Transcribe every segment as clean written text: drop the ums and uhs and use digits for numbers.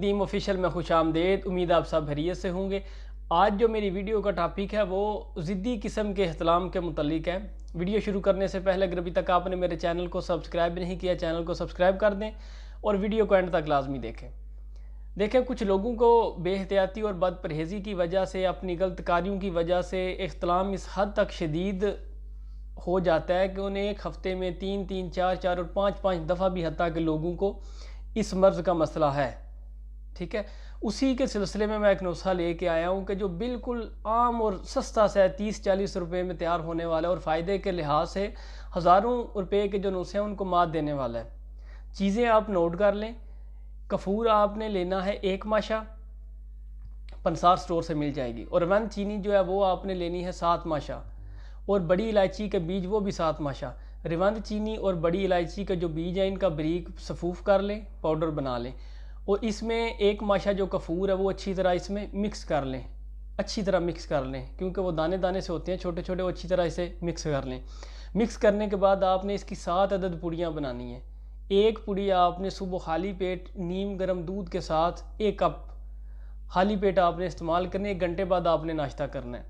Nadeem official में खुश आमदेद। उम्मीद आप सब खैरियत से होंगे। आज जो मेरी वीडियो का टॉपिक है वो ज़िद्दी किस्म के इख्तिलाम के मुतल्लिक है। वीडियो शुरू करने से पहले अगर अभी तक आपने मेरे चैनल को सब्सक्राइब नहीं किया, चैनल को सब्सक्राइब कर दें और वीडियो को एंड तक लाजमी देखें। कुछ लोगों को बेहतियाती और बद परहेज़ी की वजह से, अपनी गलत कार्यों की वजह से इख्तिलाम इस हद तक शदीद हो जाता है कि उन्हें एक हफ़्ते में 3-3, 4-4 और 5-5 दफ़ा भी हत्ता के लोगों को इस मर्ज़ का मसला है। ठीक है, उसी के सिलसिले में मैं एक नुस्खा लेके आया हूँ कि जो बिल्कुल आम और सस्ता सा है, 30-40 रुपये में तैयार होने वाला है और फ़ायदे के लिहाज से हज़ारों रुपये के जो नुस्खे हैं उनको मात देने वाला है। चीज़ें आप नोट कर लें। कफूर आपने लेना है 1 माशा, पंसार स्टोर से मिल जाएगी। और वन चीनी जो है वो आपने लेनी है 7 माशा, और बड़ी इलायची के बीज वो भी 7 माशा। रिवंद चीनी और बड़ी इलायची के जो बीज हैं इनका बारीक सफूफ कर लें, पाउडर बना लें। और इसमें 1 माशा जो कफूर है वो अच्छी तरह इसमें मिक्स कर लें, अच्छी तरह मिक्स कर लें, क्योंकि वो दाने दाने से होते हैं छोटे छोटे, वो अच्छी तरह इसे मिक्स कर लें। मिक्स करने के बाद आपने इसकी 7 अदद पुड़ियाँ बनानी है। एक पुड़ी आपने सुबह खाली पेट नीम गर्म दूध के साथ 1 कप खाली पेट आपने इस्तेमाल करने। 1 घंटे बाद आपने नाश्ता करना है।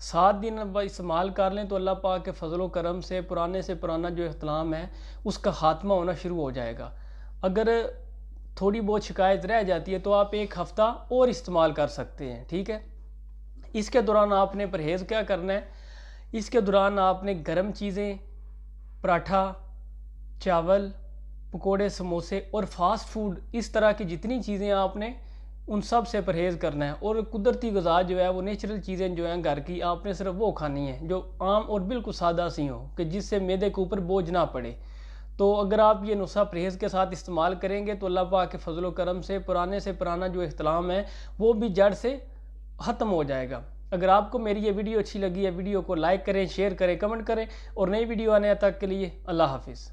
7 दिन इस्तेमाल कर लें तो अल्लाह पाक के फजलो करम से पुराना जो इख्तिलाम है उसका ख़ात्मा होना शुरू हो जाएगा। अगर थोड़ी बहुत शिकायत रह जाती है तो आप 1 हफ़्ता और इस्तेमाल कर सकते हैं। ठीक है, इसके दौरान आपने परहेज़ क्या करना है? इसके दौरान आपने गर्म चीज़ें, पराठा, चावल, पकोड़े, समोसे और फास्ट फूड, इस तरह की जितनी चीज़ें आपने उन सब से परहेज़ करना है। और कुदरती ग़िज़ा जो है वो नेचुरल चीज़ें जो हैं घर की, आपने सिर्फ वो खानी है जो आम और बिल्कुल सादा सी हो, कि जिससे मैदे के ऊपर बोझ ना पड़े। तो अगर आप ये नुस्खा परहेज़ के साथ इस्तेमाल करेंगे तो अल्लाह पाक के फजलो करम से पुराना जो इख्तिलाम है वो भी जड़ से ख़त्म हो जाएगा। अगर आपको मेरी ये वीडियो अच्छी लगी है, वीडियो को लाइक करें, शेयर करें, कमेंट करें, और नई वीडियो आने तक के लिए अल्लाह हाफिज़।